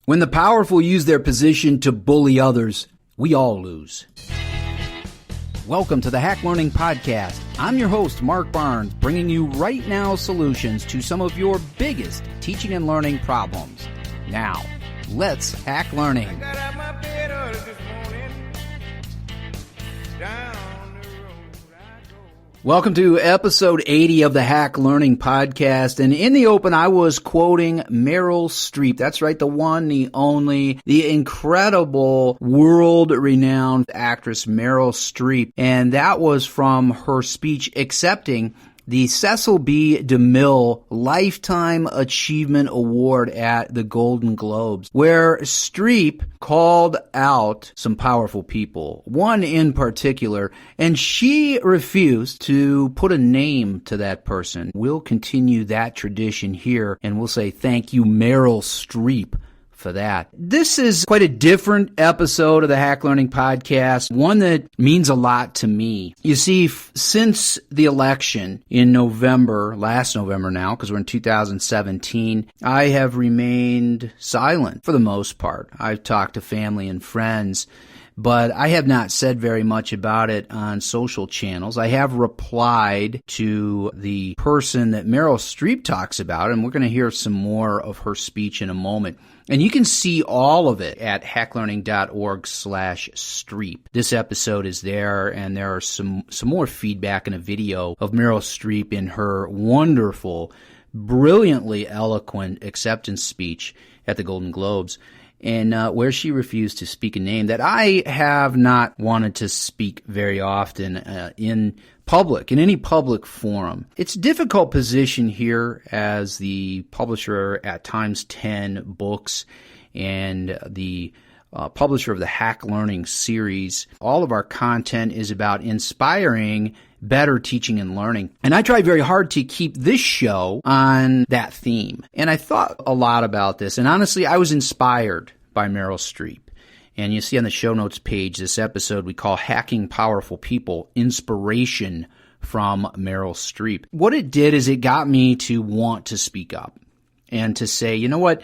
When the powerful use their position to bully others, we all lose. Welcome to the Hack Learning Podcast. I'm your host, Mark Barnes, bringing you right now solutions to some of your biggest teaching and learning problems. Now, let's hack learning. I got out my bed early this morning. Down the road I go. Welcome to episode 80 of the Hack Learning Podcast. And in the open, I was quoting Meryl Streep. That's right, the one, the only, the incredible, world-renowned actress Meryl Streep. And that was from her speech accepting the Cecil B. DeMille Lifetime Achievement Award at the Golden Globes, where Streep called out some powerful people, one in particular, and she refused to put a name to that person. We'll continue that tradition here, and we'll say thank you, Meryl Streep, for that. This is quite a different episode of the Hack Learning Podcast, one that means a lot to me. You see, since the election in November, last November now, because we're in 2017, I have remained silent for the most part. I've talked to family and friends, but I have not said very much about it on social channels. I have replied to the person that Meryl Streep talks about, and we're going to hear some more of her speech in a moment. And you can see all of it at hacklearning.org/Streep. This episode is there, and there are some more feedback in a video of Meryl Streep in her wonderful, brilliantly eloquent acceptance speech at the Golden Globes, and where she refused to speak a name that I have not wanted to speak very often in public, in any public forum. It's a difficult position here as the publisher at Times 10 Books and the publisher of the Hack Learning series. All of our content is about inspiring better teaching and learning. And I try very hard to keep this show on that theme. And I thought a lot about this. And honestly, I was inspired by Meryl Streep. And you see on the show notes page, this episode we call Hacking Powerful People, Inspiration from Meryl Streep. What it did is it got me to want to speak up and to say, you know what?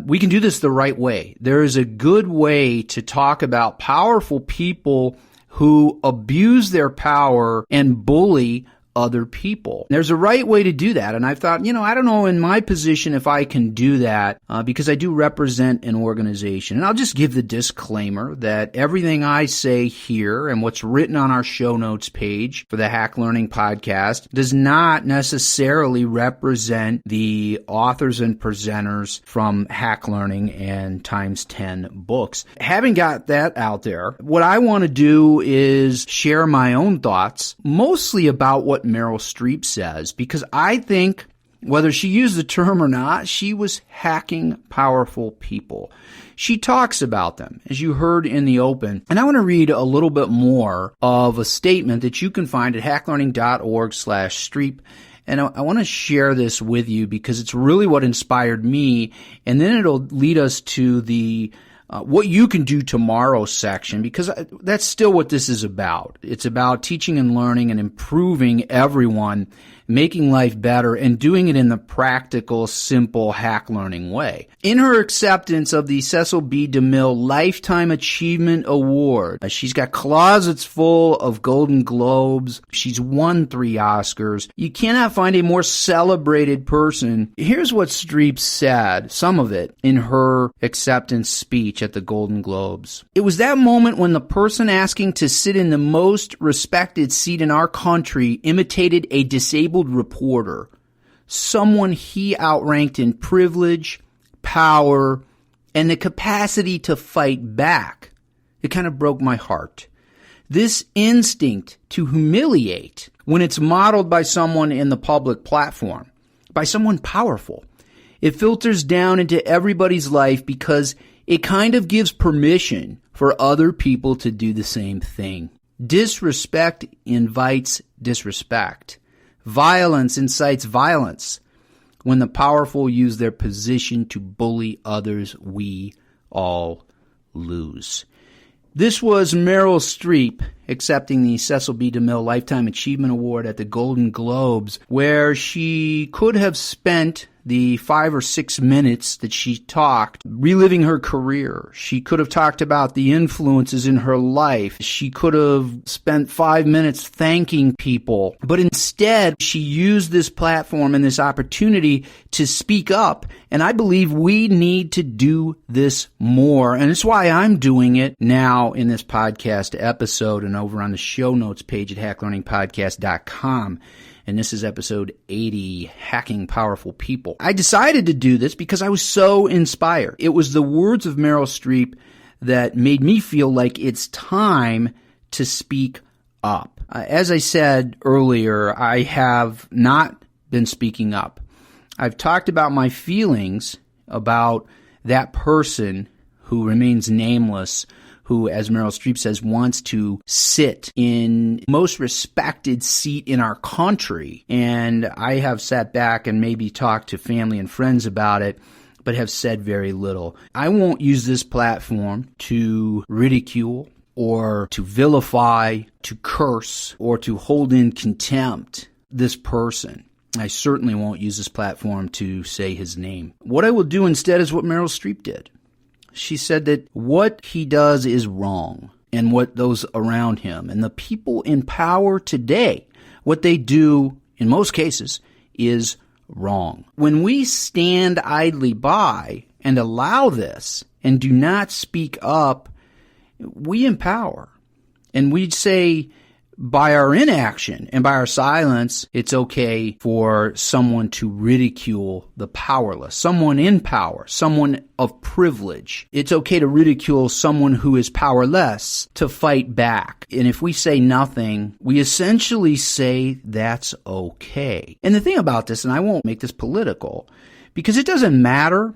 We can do this the right way. There is a good way to talk about powerful people who abuse their power and bully other people. There's a right way to do that. And I thought, I don't know in my position if I can do that because I do represent an organization. And I'll just give the disclaimer that everything I say here and what's written on our show notes page for the Hack Learning Podcast does not necessarily represent the authors and presenters from Hack Learning and Times 10 Books. Having got that out there, what I want to do is share my own thoughts, mostly about what Meryl Streep says, because I think, whether she used the term or not, she was hacking powerful people. She talks about them, as you heard in the open. And I want to read a little bit more of a statement that you can find at hacklearning.org/Streep. And I want to share this with you because it's really what inspired me. And then it'll lead us to the what you can do tomorrow section, because that's still what this is about. It's about teaching and learning and improving everyone, making life better, and doing it in the practical, simple hack learning way. In her acceptance of the Cecil B. DeMille Lifetime Achievement Award, she's got closets full of Golden Globes. She's won 3 Oscars. You cannot find a more celebrated person. Here's what Streep said, some of it, in her acceptance speech at the Golden Globes. It was that moment when the person asking to sit in the most respected seat in our country imitated a disabled reporter, someone he outranked in privilege, power, and the capacity to fight back. It kind of broke my heart. This instinct to humiliate, when it's modeled by someone in the public platform, by someone powerful, it filters down into everybody's life because it kind of gives permission for other people to do the same thing. Disrespect invites disrespect. Violence incites violence. When the powerful use their position to bully others, we all lose. This was Meryl Streep accepting the Cecil B. DeMille Lifetime Achievement Award at the Golden Globes, where she could have spent the 5 or 6 minutes that she talked reliving her career. She could have talked about the influences in her life. She could have spent 5 minutes thanking people. But instead, she used this platform and this opportunity to speak up. And I believe we need to do this more. And it's why I'm doing it now in this podcast episode and over on the show notes page at hacklearningpodcast.com. And this is episode 80, Hacking Powerful People. I decided to do this because I was so inspired. It was the words of Meryl Streep that made me feel like it's time to speak up. As I said earlier, I have not been speaking up. I've talked about my feelings about that person who remains nameless, who, as Meryl Streep says, wants to sit in most respected seat in our country. And I have sat back and maybe talked to family and friends about it, but have said very little. I won't use this platform to ridicule or to vilify, to curse, or to hold in contempt this person. I certainly won't use this platform to say his name. What I will do instead is what Meryl Streep did. She said that what he does is wrong, and what those around him and the people in power today, what they do in most cases is wrong. When we stand idly by and allow this and do not speak up, we empower. And we say, by our inaction and by our silence, it's okay for someone to ridicule the powerless, someone in power, someone of privilege. It's okay to ridicule someone who is powerless, to fight back. And if we say nothing, we essentially say that's okay. And the thing about this, and I won't make this political, because it doesn't matter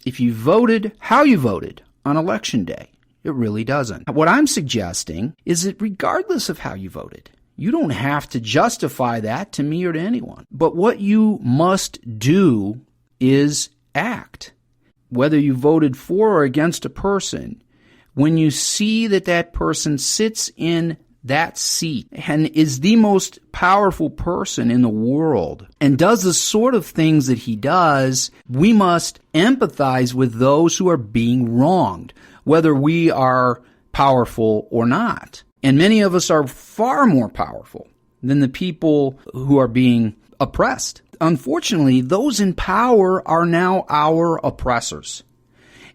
if you voted, how you voted on Election Day. It really doesn't. What I'm suggesting is that regardless of how you voted, you don't have to justify that to me or to anyone. But what you must do is act. Whether you voted for or against a person, when you see that that person sits in that seat and is the most powerful person in the world and does the sort of things that he does, we must empathize with those who are being wronged, whether we are powerful or not. And many of us are far more powerful than the people who are being oppressed. Unfortunately, those in power are now our oppressors.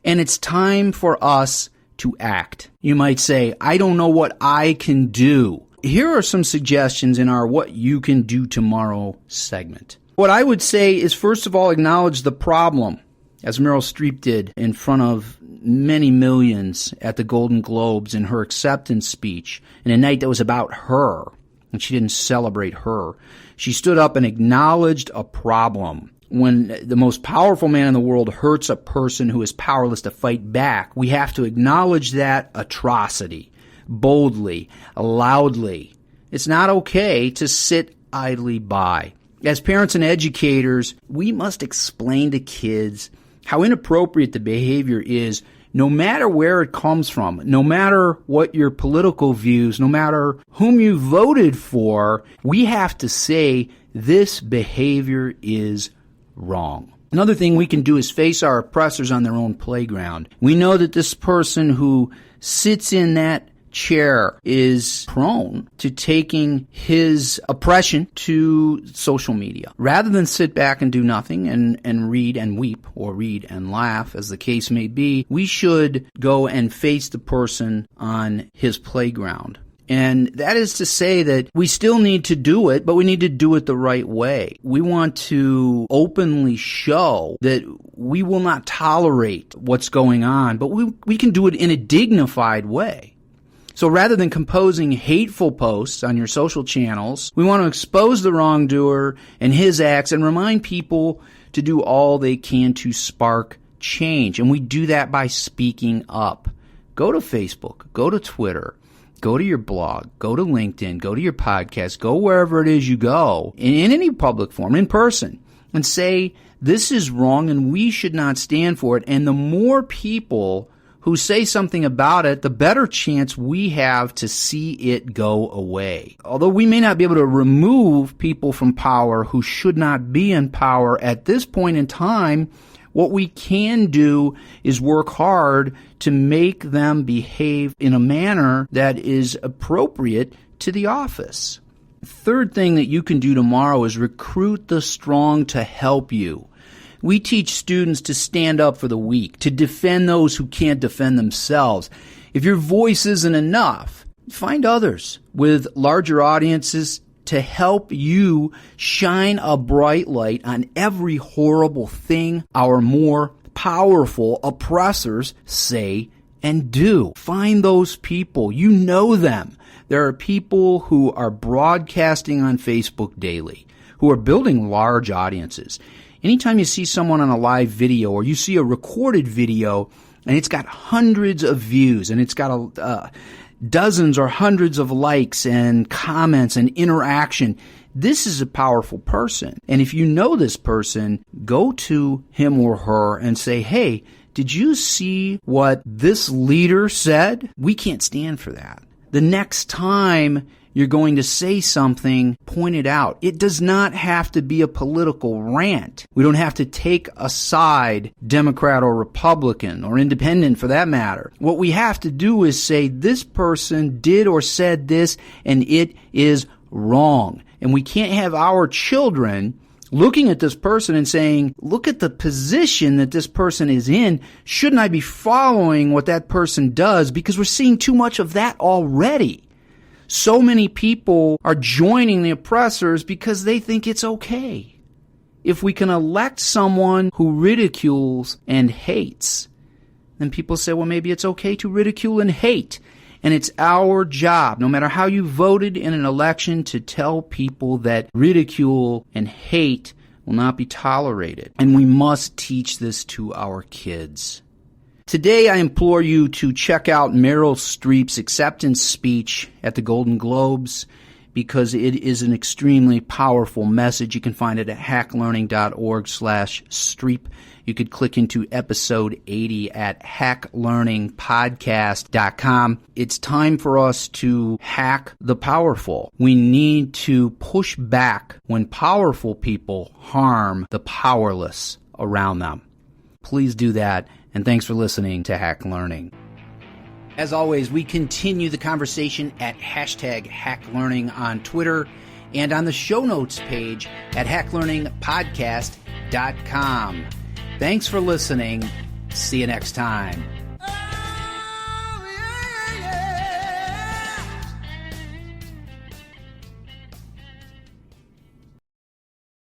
And it's time for us to act. You might say, I don't know what I can do. Here are some suggestions in our What You Can Do Tomorrow segment. What I would say is, first of all, acknowledge the problem, as Meryl Streep did in front of many millions at the Golden Globes in her acceptance speech, in a night that was about her, and she didn't celebrate her. She stood up and acknowledged a problem. When the most powerful man in the world hurts a person who is powerless to fight back, we have to acknowledge that atrocity, boldly, loudly. It's not okay to sit idly by. As parents and educators, we must explain to kids how inappropriate the behavior is, no matter where it comes from, no matter what your political views, no matter whom you voted for. We have to say this behavior is wrong. Another thing we can do is face our oppressors on their own playground. We know that this person who sits in that chair is prone to taking his oppression to social media. Rather than sit back and do nothing and read and weep, or read and laugh, as the case may be, we should go and face the person on his playground. And that is to say that we still need to do it, but we need to do it the right way. We want to openly show that we will not tolerate what's going on, but we can do it in a dignified way. So rather than composing hateful posts on your social channels, we want to expose the wrongdoer and his acts and remind people to do all they can to spark change. And we do that by speaking up. Go to Facebook, go to Twitter, go to your blog, go to LinkedIn, go to your podcast, go wherever it is you go, in any public forum, in person, and say, this is wrong and we should not stand for it. And the more people who say something about it, the better chance we have to see it go away. Although we may not be able to remove people from power who should not be in power at this point in time, what we can do is work hard to make them behave in a manner that is appropriate to the office. Third thing that you can do tomorrow is recruit the strong to help you. We teach students to stand up for the weak, to defend those who can't defend themselves. If your voice isn't enough, find others with larger audiences to help you shine a bright light on every horrible thing our more powerful oppressors say and do. Find those people. You know them. There are people who are broadcasting on Facebook daily, who are building large audiences. Anytime you see someone on a live video or you see a recorded video and it's got hundreds of views and it's got dozens or hundreds of likes and comments and interaction, this is a powerful person. And if you know this person, go to him or her and say, hey, did you see what this leader said? We can't stand for that. The next time you're going to say something, point it out. It does not have to be a political rant. We don't have to take a side, Democrat or Republican or independent for that matter. What we have to do is say this person did or said this and it is wrong. And we can't have our children looking at this person and saying, look at the position that this person is in. Shouldn't I be following what that person does? Because we're seeing too much of that already. So many people are joining the oppressors because they think it's okay. If we can elect someone who ridicules and hates, then people say, well, maybe it's okay to ridicule and hate. And it's our job, no matter how you voted in an election, to tell people that ridicule and hate will not be tolerated. And we must teach this to our kids. Today, I implore you to check out Meryl Streep's acceptance speech at the Golden Globes because it is an extremely powerful message. You can find it at hacklearning.org/Streep. You could click into episode 80 at hacklearningpodcast.com. It's time for us to hack the powerful. We need to push back when powerful people harm the powerless around them. Please do that. And thanks for listening to Hack Learning. As always, we continue the conversation at #HackLearning on Twitter and on the show notes page at hacklearningpodcast.com. Thanks for listening. See you next time.